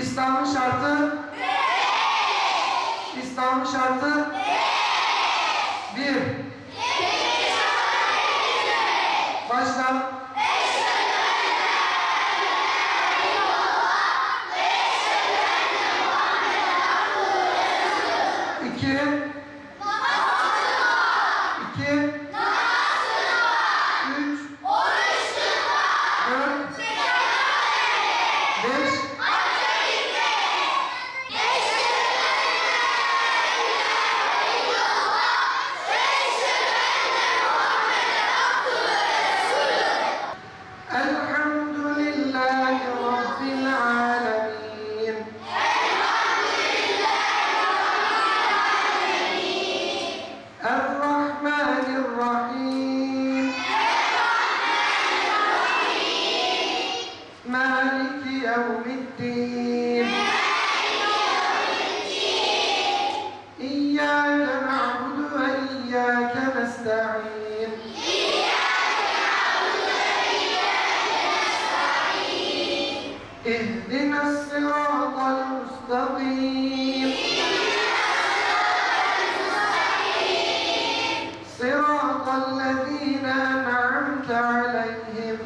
İslam'ın şartı? İslam'ın şartı? Bir. Başla. İki. Üç. Dört. Beş. Elhamdülillahi Rabbil alemin. Errahmanirrahim. Maliki yevmiddin. İyyâke na'budu ve iyyâke nesta'in. اهدنا الصراط المستقيم صراط الذين أنعمت عليهم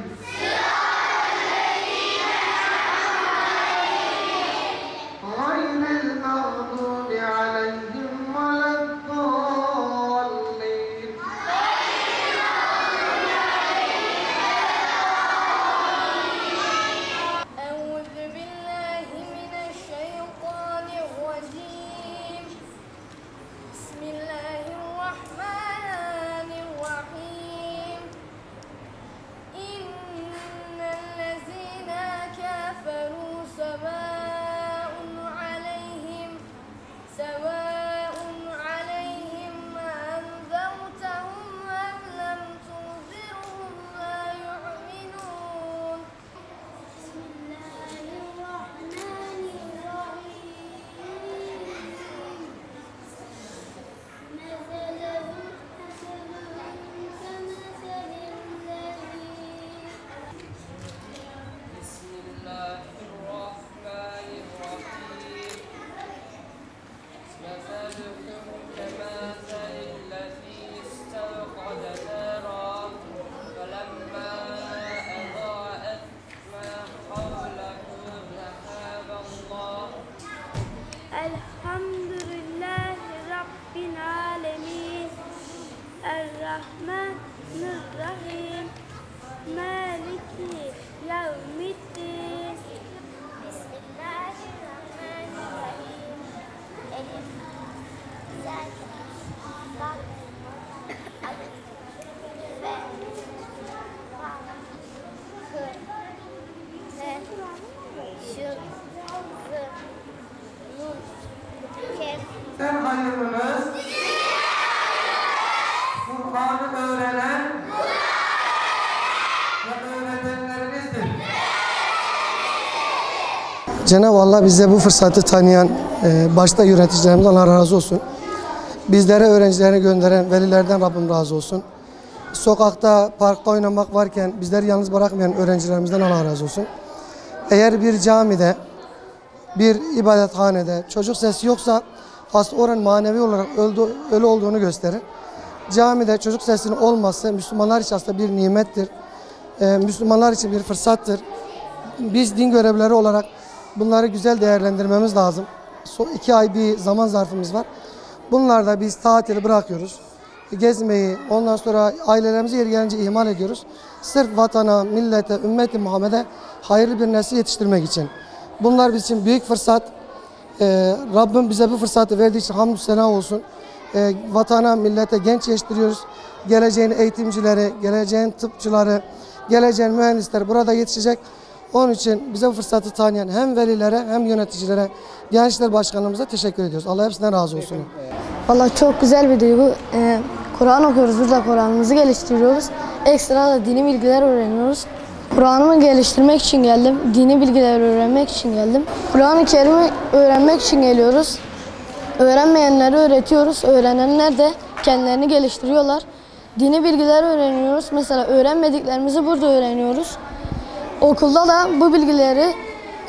غير المغضوب عليهم ولا الضالين. أعوذ بالله من الشيطان الرجيم. بسم الله الرحمن الرحيم. إن الذين كفروا سواء عليهم أنذرتهم أم لم تنذرهم لا يؤمنون. بسم الله الرحمن الرحيم. مثلهم كمثل الذين بسم الله الرحمن الرحيم. مثلكم كمثل الذي استوقد نارا فلما أضاءت ما حوله ذهب الله. الحمد لله رب العالمين الرحمن الرحيم مالك يوم الدين. بسم الله الرحمن الرحيم. ألف زاد ضاد ألف باء واو كاف شر نون كاف. En hayırlınız Kur'an'ı öğrenen ve öğretenlerinizdir. Cenab-ı Allah bize bu fırsatı tanıyan başta yöneticilerimizden Allah razı olsun. Bizlere öğrencilerini gönderen velilerden Rabbim razı olsun. Sokakta, parkta oynamak varken bizleri yalnız bırakmayan öğrencilerimizden Allah razı olsun. Eğer bir camide, bir ibadethanede çocuk sesi yoksa aslında oranın manevi olarak ölü olduğunu gösterir. Camide çocuk sesinin olması Müslümanlar için aslında bir nimettir. Müslümanlar için bir fırsattır. Biz din görevlileri olarak bunları güzel değerlendirmemiz lazım. 2 ay bir zaman zarfımız var. Bunlarda biz tatili bırakıyoruz. Gezmeyi, ondan sonra ailelerimizi yeri gelince ihmal ediyoruz. Sırf vatana, millete, ümmeti Muhammed'e hayırlı bir nesil yetiştirmek için. Bunlar bizim için büyük fırsat. Rabbim bize bu fırsatı verdiği için hamdü sena olsun. Vatana, millete genç yetiştiriyoruz. Geleceğin eğitimcileri, geleceğin tıpçıları, geleceğin mühendisler burada yetişecek. Onun için bize bu fırsatı tanıyan hem velilere hem yöneticilere, Gençler Başkanlığımıza teşekkür ediyoruz. Allah hepsinden razı olsun. Vallahi çok güzel bir duygu. Kur'an okuyoruz, burada Kur'an'ımızı geliştiriyoruz. Ekstra da dini bilgiler öğreniyoruz. Kur'an'ımı geliştirmek için geldim. Dini bilgiler öğrenmek için geldim. Kur'an-ı Kerim'i öğrenmek için geliyoruz. Öğrenmeyenleri öğretiyoruz. Öğrenenler de kendilerini geliştiriyorlar. Dini bilgiler öğreniyoruz. Mesela öğrenmediklerimizi burada öğreniyoruz. Okulda da bu bilgileri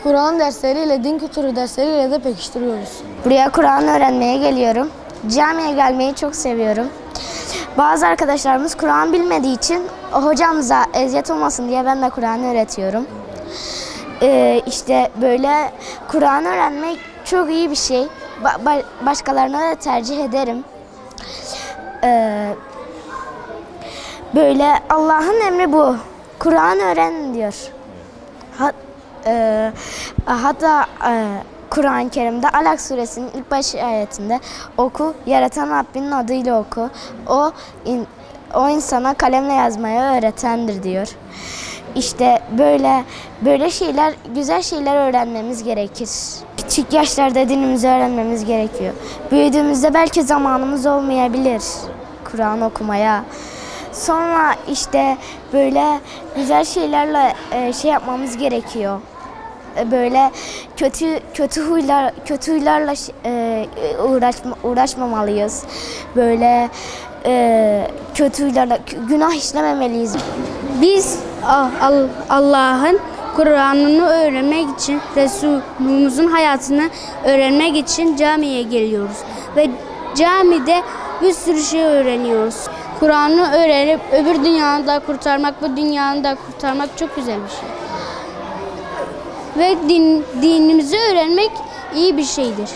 Kur'an dersleriyle, din kültürü dersleriyle de pekiştiriyoruz. Buraya Kur'an öğrenmeye geliyorum. Camiye gelmeyi çok seviyorum. Bazı arkadaşlarımız Kur'an bilmediği için hocamıza eziyet olmasın diye ben de Kur'an öğretiyorum. İşte böyle Kur'an öğrenmek çok iyi bir şey. Başkalarına da tercih ederim. Böyle Allah'ın emri bu. Kur'an öğrenin diyor. Hatta Kur'an-ı Kerim'de Alak suresinin ilk baş ayetinde oku, yaratan Rabbinin adıyla oku. O insana kalemle yazmayı öğretendir diyor. İşte böyle şeyler, güzel şeyler öğrenmemiz gerekir. Küçük yaşlarda dinimizi öğrenmemiz gerekiyor. Büyüdüğümüzde belki zamanımız olmayabilir Kur'an okumaya. Sonra işte böyle güzel şeylerle şey yapmamız gerekiyor. Böyle kötü huylarla uğraşmamalıyız. Böyle kötü huylarla günah işlememeliyiz. Biz Allah'ın Kur'an'ını öğrenmek için, Resulümüzün hayatını öğrenmek için camiye geliyoruz. Ve camide bir sürü şey öğreniyoruz. Kur'an'ı öğrenip öbür dünyanı da kurtarmak, bu dünyanı da kurtarmak çok güzel bir şey. Ve dinimizi öğrenmek iyi bir şeydir.